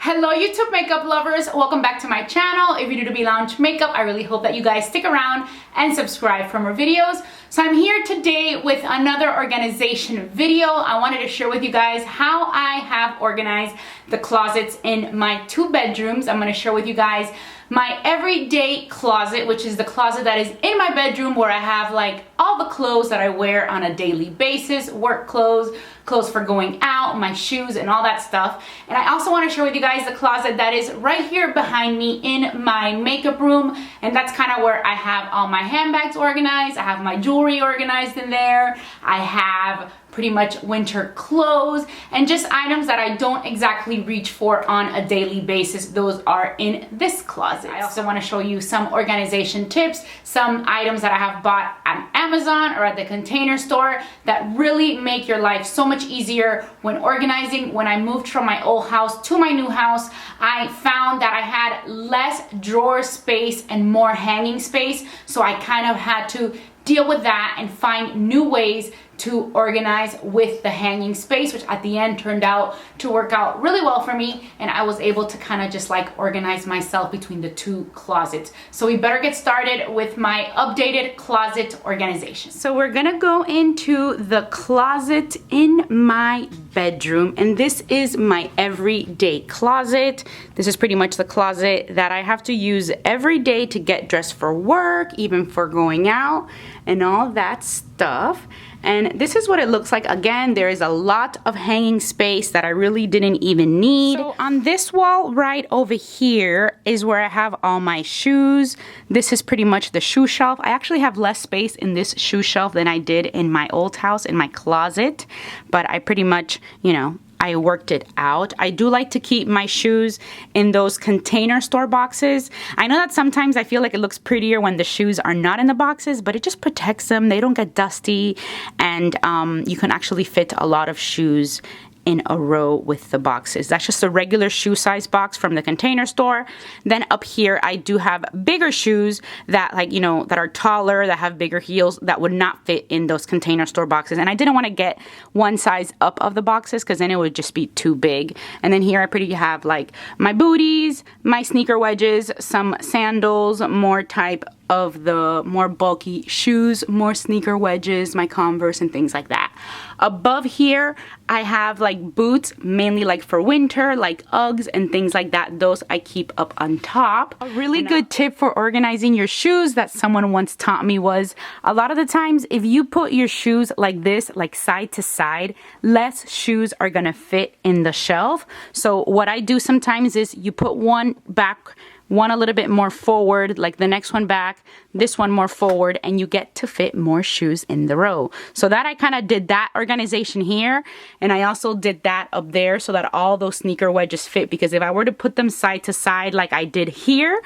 Hello YouTube makeup lovers, welcome back to my channel. If you're new to Be Lounge Makeup, I really hope that you guys stick around and subscribe for more videos. So I'm here today with another organization video. I wanted to share with you guys how I have organized the closets in my 2 bedrooms. I'm going to share with you guys my everyday closet, which is the closet that is in my bedroom where I have like all the clothes that I wear on a daily basis, work clothes, clothes for going out, my shoes and all that stuff. And I also want to share with you guys the closet that is right here behind me in my makeup room, and that's kind of where I have all my handbags organized. I have my jewelry organized in there. I have pretty much winter clothes and just items that I don't exactly reach for on a daily basis. Those are in this closet. I also want to show you some organization tips, some items that I have bought on Amazon or at the Container Store that really make your life so much easier when organizing. When I moved from my old house to my new house, I found that I had less drawer space and more hanging space, so I kind of had to deal with that and find new ways to organize with the hanging space, which at the end turned out to work out really well for me, and I was able to kind of just like organize myself between the 2 closets. So we better get started with my updated closet organization. So we're gonna go into the closet in my bedroom, and this is my everyday closet. This is pretty much the closet that I have to use every day to get dressed for work, even for going out and all that stuff. And this is what it looks like. Again, there is a lot of hanging space that I really didn't even need. So on this wall right over here is where I have all my shoes. This is pretty much the shoe shelf. I actually have less space in this shoe shelf than I did in my old house, in my closet. But I pretty much, you know, I worked it out. I do like to keep my shoes in those Container Store boxes. I know that sometimes I feel like it looks prettier when the shoes are not in the boxes, but it just protects them. They don't get dusty, and you can actually fit a lot of shoes in a row with the boxes. That's just a regular shoe size box from the Container Store. Then up here I do have bigger shoes that, like, you know, that are taller, that have bigger heels, that would not fit in those Container Store boxes. And I didn't want to get one size up of the boxes because then it would just be too big. And then here I pretty have like my booties, my sneaker wedges, some sandals, more type of the more bulky shoes, more sneaker wedges, my Converse and things like that. Above here I have like boots, mainly like for winter, like Uggs and things like that. Those I keep up on top. A really good tip for organizing your shoes that someone once taught me was, a lot of the times if you put your shoes like this, like side to side, less shoes are gonna fit in the shelf. So what I do sometimes is you put one back, one a little bit more forward, like the next one back, this one more forward, and you get to fit more shoes in the row. So that I kind of did that organization here, and I also did that up there so that all those sneaker wedges fit, because if I were to put them side to side like I did here,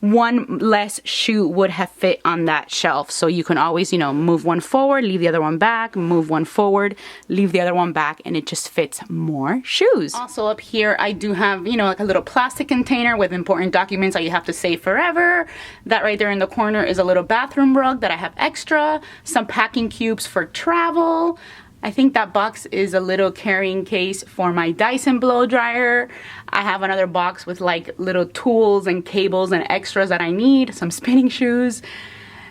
one less shoe would have fit on that shelf. So you can always, you know, move one forward, leave the other one back, move one forward, leave the other one back, and it just fits more shoes. Also up here I do have, you know, like a little plastic container with important documents that you have to save forever. That right there in the corner is a little bathroom rug that I have extra, some packing cubes for travel. I think that box is a little carrying case for my Dyson blow dryer. I have another box with like little tools and cables and extras that I need, some spinning shoes.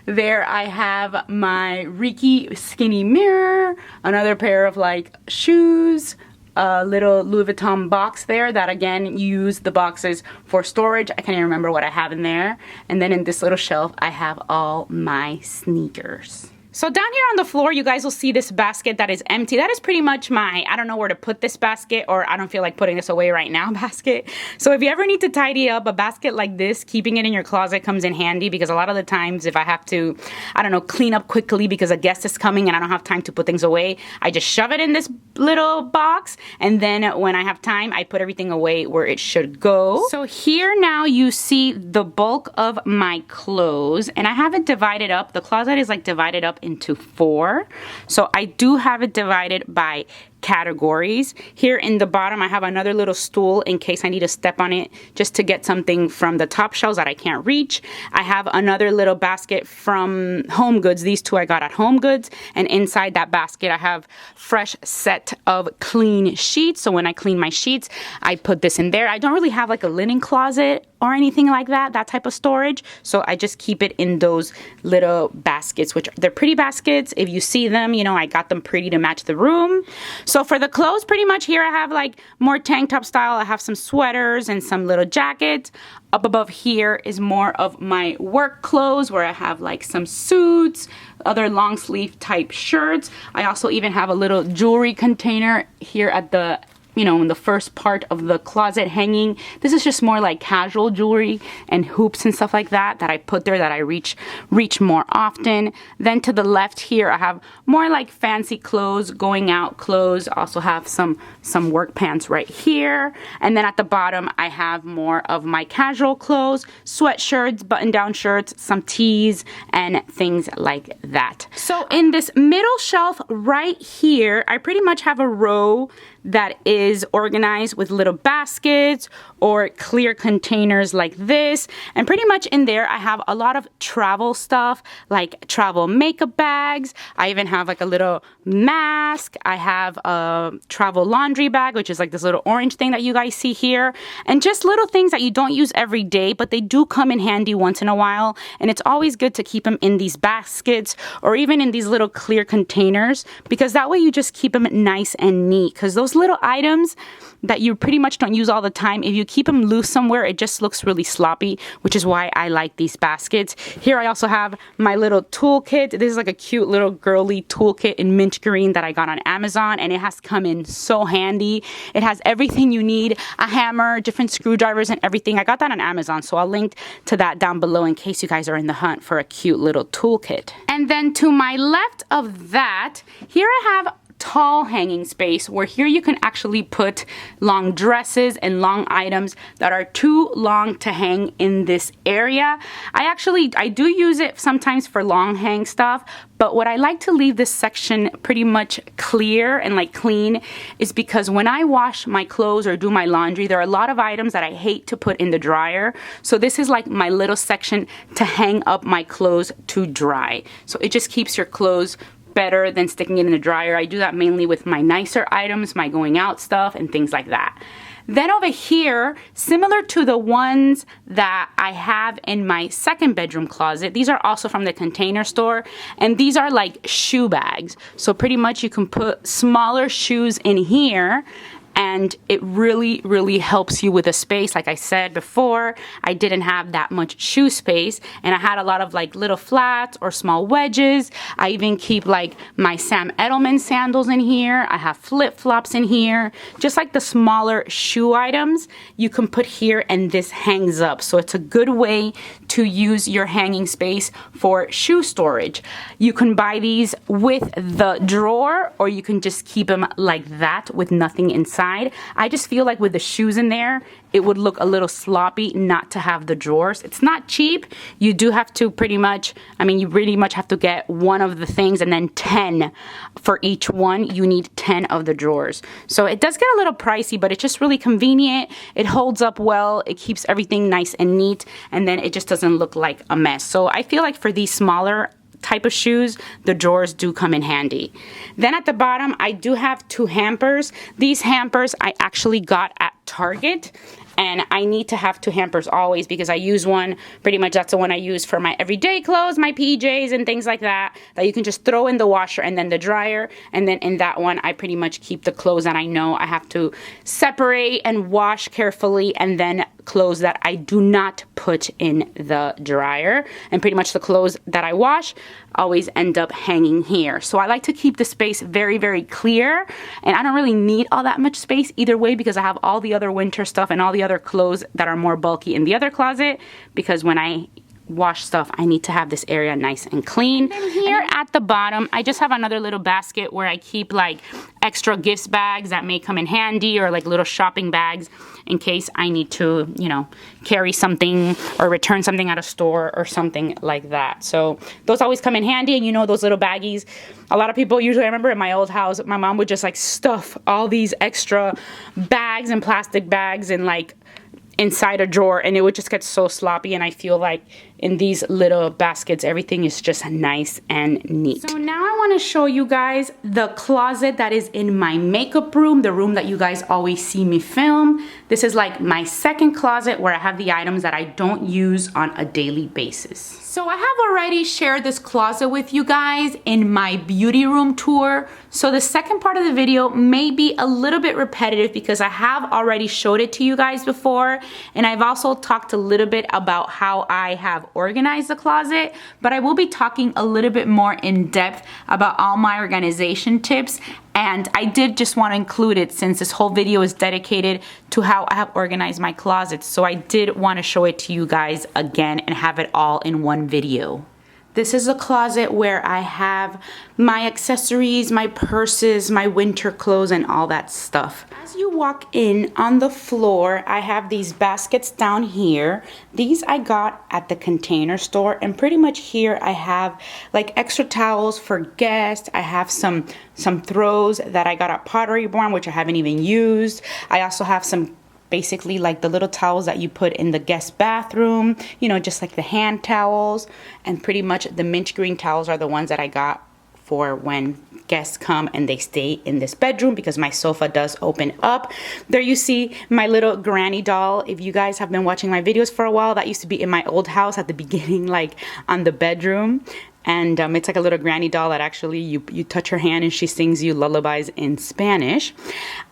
There I have my Reiki skinny mirror, another pair of like shoes, a little Louis Vuitton box there that again use the boxes for storage. I can't even remember what I have in there. And then in this little shelf I have all my sneakers. So down here on the floor, you guys will see this basket that is empty. That is pretty much my, I don't know where to put this basket, or I don't feel like putting this away right now basket. So if you ever need to tidy up a basket like this, keeping it in your closet comes in handy, because a lot of the times if I have to, I don't know, clean up quickly because a guest is coming and I don't have time to put things away, I just shove it in this little box, and then when I have time, I put everything away where it should go. So here now you see the bulk of my clothes, and I have it divided up. The closet is like divided up into 4. So I do have it divided by categories. Here in the bottom, I have another little stool in case I need to step on it just to get something from the top shelves that I can't reach. I have another little basket from Home Goods. These two I got at Home Goods, and inside that basket I have fresh set of clean sheets. So when I clean my sheets, I put this in there. I don't really have like a linen closet or anything like that type of storage, so I just keep it in those little baskets, which they're pretty baskets. If you see them, you know, I got them pretty to match the room. So for the clothes, pretty much here I have like more tank top style. I have some sweaters and some little jackets. Up above here is more of my work clothes, where I have like some suits, other long sleeve type shirts. I also even have a little jewelry container here at the, you know, in the first part of the closet hanging. This is just more like casual jewelry and hoops and stuff like that I put there that I reach more often. Then to the left here, I have more like fancy clothes, going out clothes. Also have some work pants right here. And then at the bottom, I have more of my casual clothes, sweatshirts, button-down shirts, some tees, and things like that. So in this middle shelf right here, I pretty much have a row that is organized with little baskets or clear containers like this. And pretty much in there, I have a lot of travel stuff, like travel makeup bags. I even have like a little mask. I have a travel laundry bag, which is like this little orange thing that you guys see here. And just little things that you don't use every day, but they do come in handy once in a while. And it's always good to keep them in these baskets or even in these little clear containers, because that way you just keep them nice and neat. Because those little items that you pretty much don't use all the time, if you keep them loose somewhere, it just looks really sloppy, which is why I like these baskets. Here I also have my little toolkit. This is like a cute little girly toolkit in mint green that I got on Amazon, and it has come in so handy. It has everything you need, a hammer, different screwdrivers, and everything. I got that on Amazon, so I'll link to that down below in case you guys are in the hunt for a cute little toolkit. And then to my left of that, here I have tall hanging space, where here you can actually put long dresses and long items that are too long to hang in this area. I do use it sometimes for long hang stuff, but what I like to leave this section pretty much clear and like clean is because when I wash my clothes or do my laundry, there are a lot of items that I hate to put in the dryer. So this is like my little section to hang up my clothes to dry. So it just keeps your clothes better than sticking it in the dryer. I do that mainly with my nicer items, my going out stuff, and things like that. Then over here, similar to the ones that I have in my second bedroom closet, these are also from the Container Store, and these are like shoe bags. So pretty much you can put smaller shoes in here, and it really helps you with the space. Like I said before, I didn't have that much shoe space, and I had a lot of like little flats or small wedges. I even keep like my Sam Edelman sandals in here. I have flip-flops in here. Just like the smaller shoe items you can put here, and this hangs up. So it's a good way to use your hanging space for shoe storage. You can buy these with the drawer, or you can just keep them like that with nothing inside. I just feel like with the shoes in there, it would look a little sloppy not to have the drawers. It's not cheap. You do have to pretty much, you pretty much have to get one of the things and then 10 for each one. You need 10 of the drawers. So it does get a little pricey, but it's just really convenient. It holds up well. It keeps everything nice and neat, and then it just doesn't look like a mess. So I feel like for these smaller type of shoes, the drawers do come in handy. Then at the bottom, I do have two hampers. These hampers I actually got at Target, and I need to have two hampers always because I use one, pretty much that's the one I use for my everyday clothes, my PJs and things like that you can just throw in the washer and then the dryer. And then in that one, I pretty much keep the clothes that I know I have to separate and wash carefully, and then clothes that I do not put in the dryer. And pretty much the clothes that I wash always end up hanging here. So I like to keep the space very clear, and I don't really need all that much space either way because I have all the other winter stuff and all the other clothes that are more bulky in the other closet, because when I wash stuff, I need to have this area nice and clean. And then here at the bottom, I just have another little basket where I keep like extra gifts bags that may come in handy, or like little shopping bags in case I need to, you know, carry something or return something at a store or something like that. So those always come in handy. And you know, those little baggies, a lot of people usually, I remember in my old house, my mom would just like stuff all these extra bags and plastic bags and like inside a drawer, and it would just get so sloppy. And I feel like in these little baskets, everything is just nice and neat. So now I want to show you guys the closet that is in my makeup room, the room that you guys always see me film. This is like my second closet where I have the items that I don't use on a daily basis. So I have already shared this closet with you guys in my beauty room tour. So the second part of the video may be a little bit repetitive because I have already showed it to you guys before. And I've also talked a little bit about how I have organized the closet, but I will be talking a little bit more in depth about all my organization tips. And I did just want to include it since this whole video is dedicated to how I have organized my closet. So I did want to show it to you guys again and have it all in one video. This is a closet where I have my accessories, my purses, my winter clothes, and all that stuff. As you walk in on the floor, I have these baskets down here. These I got at the Container Store, and pretty much here I have like extra towels for guests. I have some throws that I got at Pottery Barn, which I haven't even used. I also have some basically like the little towels that you put in the guest bathroom, you know, just like the hand towels. And pretty much the mint green towels are the ones that I got for when guests come and they stay in this bedroom, because my sofa does open up. There you see my little granny doll. If you guys have been watching my videos for a while, that used to be in my old house at the beginning, like on the bedroom. And it's like a little granny doll that actually you touch her hand and she sings you lullabies in Spanish.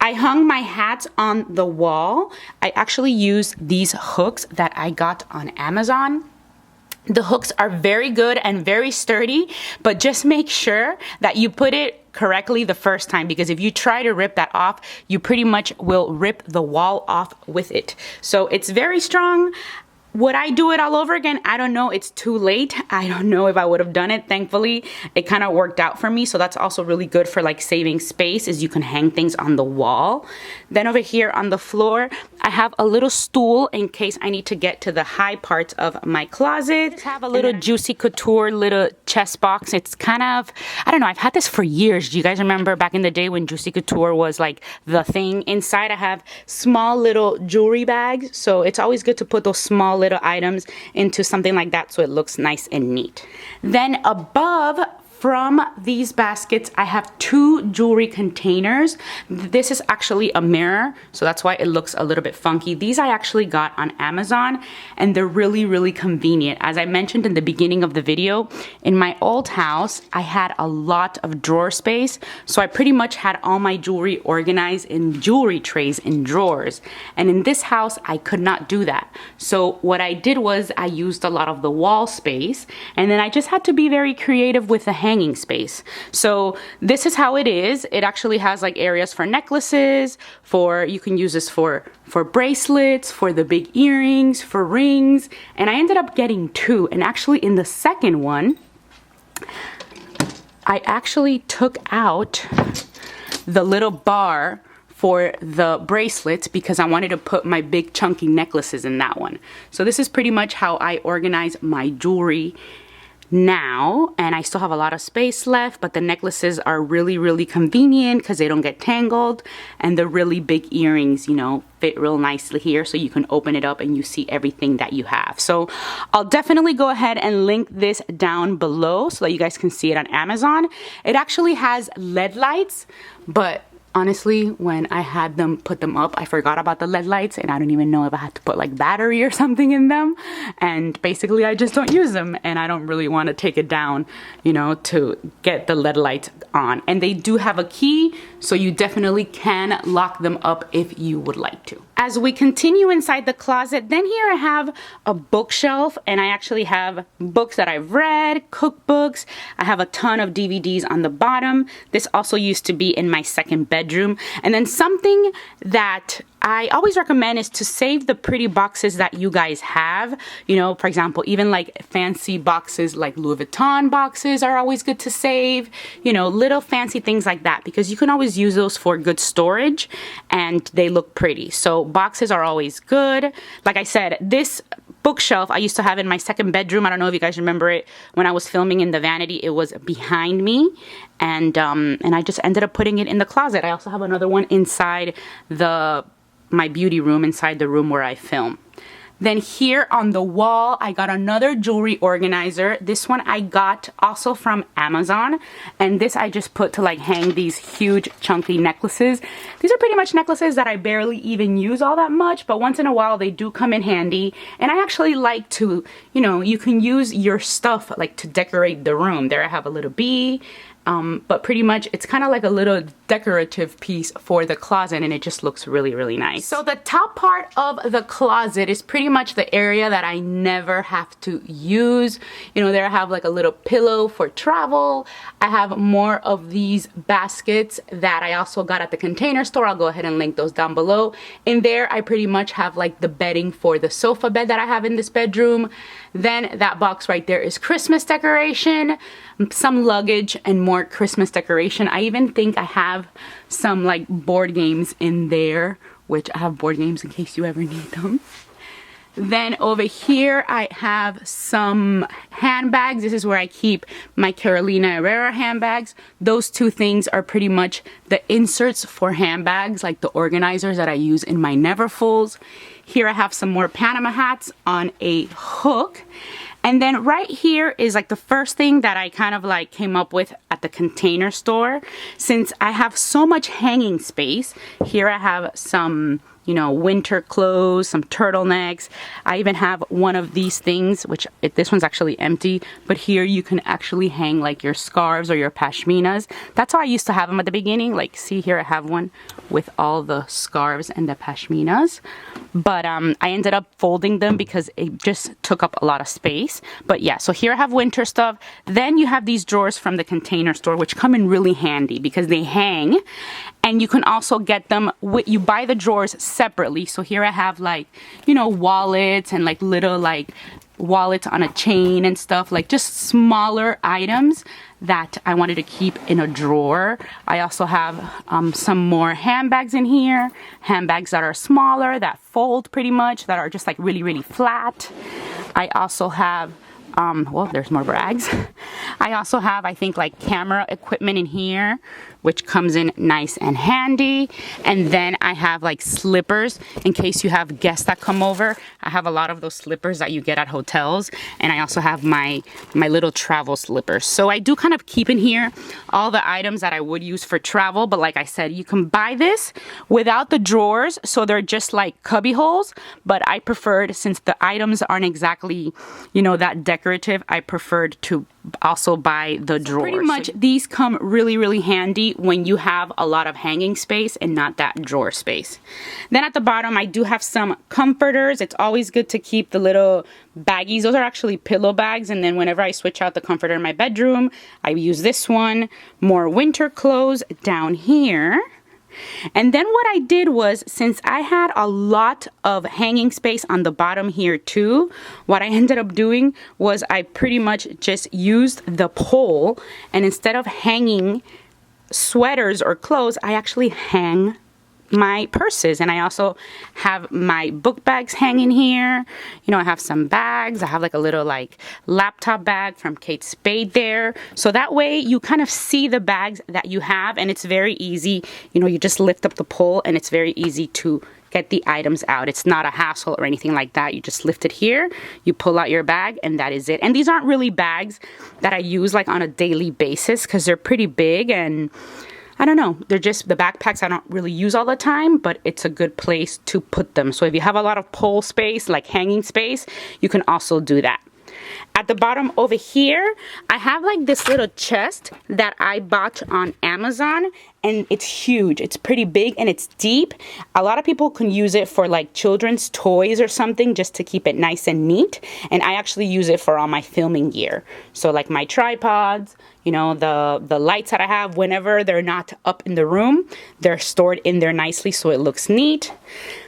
I hung my hats on the wall. I actually used these hooks that I got on Amazon. The hooks are very good and very sturdy, but just make sure that you put it correctly the first time, because if you try to rip that off, you pretty much will rip the wall off with it. So it's very strong. Would I do it all over again? I don't know. It's too late. I don't know if I would have done it. Thankfully, it kind of worked out for me. So that's also really good for like saving space, is you can hang things on the wall. Then over here on the floor, I have a little stool in case I need to get to the high parts of my closet. I have a little Juicy Couture little chest box. It's kind of, I don't know, I've had this for years. Do you guys remember back in the day when Juicy Couture was like the thing? Inside I have small little jewelry bags. So it's always good to put those small little items into something like that so it looks nice and neat. Then above from these baskets, I have two jewelry containers. This is actually a mirror, so that's why it looks a little bit funky. These I actually got on Amazon, and they're really, really convenient. As I mentioned in the beginning of the video, in my old house, I had a lot of drawer space, so I pretty much had all my jewelry organized in jewelry trays in drawers. And in this house, I could not do that. So what I did was I used a lot of the wall space, and then I just had to be very creative with the hanging space. So this is how it is. It actually has like areas for necklaces, for, you can use this for bracelets, for the big earrings, for rings. And I ended up getting two. And actually in the second one, I actually took out the little bar for the bracelets because I wanted to put my big chunky necklaces in that one. So this is pretty much how I organize my jewelry now, and I still have a lot of space left, but the necklaces are really, really convenient because they don't get tangled, and the really big earrings, you know, fit real nicely here, so you can open it up and you see everything that you have. So I'll definitely go ahead and link this down below so that you guys can see it on Amazon. It actually has LED lights, but honestly, when I had them put them up, I forgot about the LED lights, and I don't even know if I had to put like battery or something in them. And basically I just don't use them, and I don't really want to take it down, you know, to get the LED lights on. And they do have a key, so you definitely can lock them up if you would like to. As we continue inside the closet, then here I have a bookshelf, and I actually have books that I've read, cookbooks. I have a ton of DVDs on the bottom. This also used to be in my second bedroom. And then something that I always recommend is to save the pretty boxes that you guys have. You know, for example, even like fancy boxes like Louis Vuitton boxes are always good to save. You know, little fancy things like that, because you can always use those for good storage and they look pretty. So boxes are always good. Like I said, this bookshelf I used to have in my second bedroom. I don't know if you guys remember it when I was filming in the Vanity. It was behind me, and I just ended up putting it in the closet. I also have another one inside my beauty room, inside the room where I film. Then here on the wall, I got another jewelry organizer. This one I got also from Amazon. And this I just put to like hang these huge chunky necklaces. These are pretty much necklaces that I barely even use all that much, but once in a while they do come in handy. And I actually like to, you know, you can use your stuff like to decorate the room. There I have a little bee. But pretty much it's kind of like a little decorative piece for the closet, and it just looks really, really nice. So the top part of the closet is pretty much the area that I never have to use. You know, there I have like a little pillow for travel. I have more of these baskets that I also got at the Container Store. I'll go ahead and link those down below. In there, I pretty much have like the bedding for the sofa bed that I have in this bedroom. Then that box right there is Christmas decoration, some luggage, and more Christmas decoration. I even think I have some like board games in there, which I have board games in case you ever need them. Then over here I have some handbags. This is where I keep my Carolina Herrera handbags. Those two things are pretty much the inserts for handbags, like the organizers that I use in my Neverfulls. Here I have some more Panama hats on a hook. And then right here is like the first thing that I kind of like came up with at the Container Store. Since I have so much hanging space, here I have some, you know, winter clothes, some turtlenecks. I even have one of these things, which this one's actually empty, but here you can actually hang like your scarves or your pashminas. That's how I used to have them at the beginning. Like, see here I have one with all the scarves and the pashminas. But I ended up folding them because it just took up a lot of space. But yeah, so here I have winter stuff. Then you have these drawers from the Container Store, which come in really handy because they hang. And you can also get them, you buy the drawers separately. So here I have like, you know, wallets and like little like wallets on a chain and stuff, like just smaller items that I wanted to keep in a drawer. I also have some more handbags in here, handbags that are smaller, that fold pretty much, that are just like really, really flat. I also have well, there's more bags. I also have, I think, like camera equipment in here, which comes in nice and handy. And then I have like slippers in case you have guests that come over. I have a lot of those slippers that you get at hotels. And I also have my little travel slippers. So I do kind of keep in here all the items that I would use for travel. But like I said, you can buy this without the drawers. So they're just like cubby holes. But I preferred, since the items aren't exactly, you know, that decorative, I preferred to also buy the drawers. Pretty much these come really, really handy when you have a lot of hanging space and not that drawer space. Then at the bottom, I do have some comforters. It's always good to keep the little baggies. Those are actually pillow bags. And then whenever I switch out the comforter in my bedroom, I use this one. More winter clothes down here. And then what I did was, since I had a lot of hanging space on the bottom here too, what I ended up doing was I pretty much just used the pole, and instead of hanging sweaters or clothes, I actually hang my purses. And I also have my book bags hanging here. You know, I have some bags. I have like a little like laptop bag from Kate Spade there. So that way you kind of see the bags that you have, and it's very easy. You know, you just lift up the pole and it's very easy to get the items out. It's not a hassle or anything like that. You just lift it here, you pull out your bag, and that is it. And these aren't really bags that I use like on a daily basis because they're pretty big, and I don't know, they're just the backpacks I don't really use all the time, but it's a good place to put them. So if you have a lot of pole space, like hanging space, you can also do that. at the bottom over here, I have like this little chest that I bought on Amazon, and it's huge. It's pretty big and it's deep. A lot of people can use it for like children's toys or something, just to keep it nice and neat. And I actually use it for all my filming gear. So like my tripods, you know, the lights that I have, whenever they're not up in the room, they're stored in there nicely so it looks neat.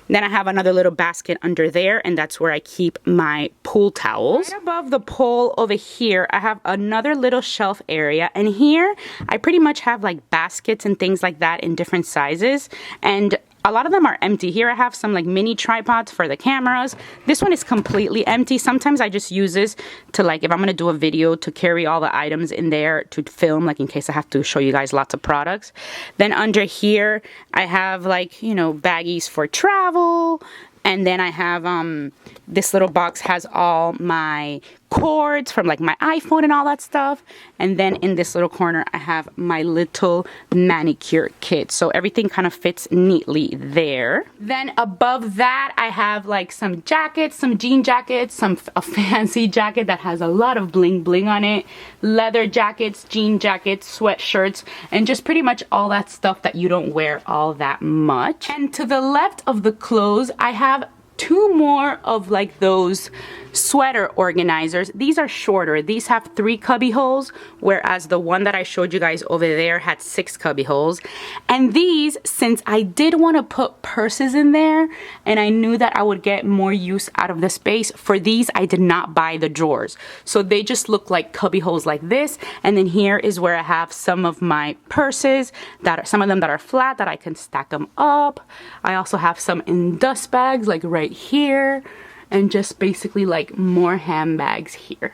Then I have another little basket under there, and that's where I keep my pool towels. Right above the pole over here, I have another little shelf area, and here I pretty much have like baskets and things like that in different sizes, and a lot of them are empty. Here I have some like mini tripods for the cameras. This one is completely empty. Sometimes I just use this to, like, if I'm gonna do a video, to carry all the items in there to film, like in case I have to show you guys lots of products. Then under here I have, like, you know, baggies for travel. And then I have this little box has all my cords from like my iPhone and all that stuff. And then in this little corner I have my little manicure kit, so everything kind of fits neatly there. Then above that I have like some jackets, some jean jackets, a fancy jacket that has a lot of bling bling on it, leather jackets, jean jackets, sweatshirts, and just pretty much all that stuff that you don't wear all that much. And to the left of the clothes I have two more of like those sweater organizers. These are shorter. These have 3 cubby holes, whereas the one that I showed you guys over there had 6 cubby holes. And these, since I did want to put purses in there and I knew that I would get more use out of the space, for these I did not buy the drawers. So they just look like cubby holes like this. And then here is where I have some of my purses, some of them that are flat that I can stack them up. I also have some in dust bags like right here, and just basically like more handbags here.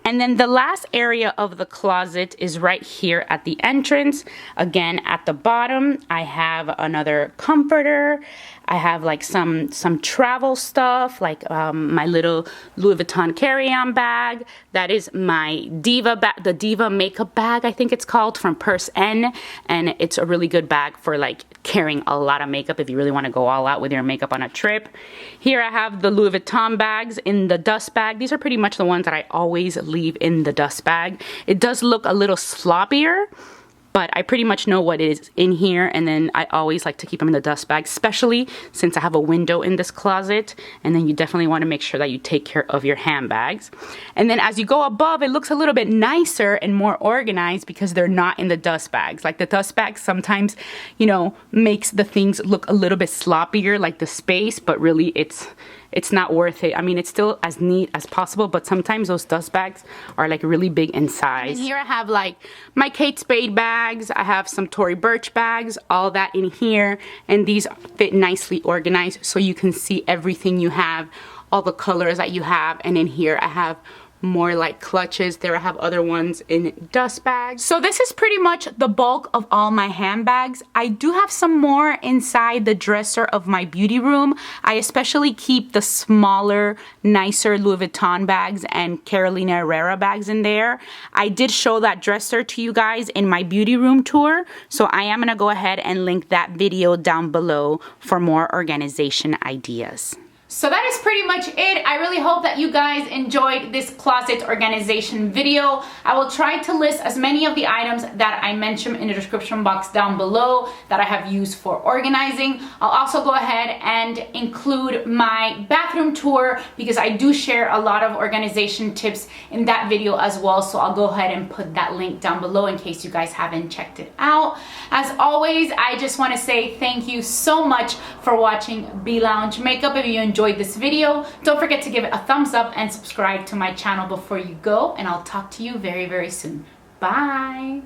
And then the last area of the closet is right here at the entrance. Again, at the bottom, I have another comforter. I have like some travel stuff, like my little Louis Vuitton carry-on bag. That is my Diva bag, the Diva makeup bag, I think it's called, from Purse N. And it's a really good bag for like carrying a lot of makeup if you really want to go all out with your makeup on a trip. Here I have the Louis Vuitton bags in the dust bag. These are pretty much the ones that I always leave in the dust bag. It does look a little sloppier, but I pretty much know what is in here, and then I always like to keep them in the dust bag, especially since I have a window in this closet. And then you definitely want to make sure that you take care of your handbags. And then as you go above, it looks a little bit nicer and more organized because they're not in the dust bags. Like the dust bags sometimes, you know, makes the things look a little bit sloppier, like the space, but really it's not worth it. I mean, it's still as neat as possible, but sometimes those dust bags are like really big in size. And here I have like my Kate Spade bags. I have some Tory Burch bags, all that in here. And these fit nicely organized so you can see everything you have, all the colors that you have. And in here I have more like clutches. There I have other ones in dust bags. So this is pretty much the bulk of all my handbags. I do have some more inside the dresser of my beauty room. I especially keep the smaller, nicer Louis Vuitton bags and Carolina Herrera bags in there. I did show that dresser to you guys in my beauty room tour, so I am gonna go ahead and link that video down below for more organization ideas. So that is pretty much it. I really hope that you guys enjoyed this closet organization video. I will try to list as many of the items that I mentioned in the description box down below that I have used for organizing. I'll also go ahead and include my bathroom tour because I do share a lot of organization tips in that video as well. So I'll go ahead and put that link down below in case you guys haven't checked it out. As always, I just want to say thank you so much for watching B Lounge Makeup. If you enjoyed this video, don't forget to give it a thumbs up and subscribe to my channel before you go, and I'll talk to you very, very soon. Bye.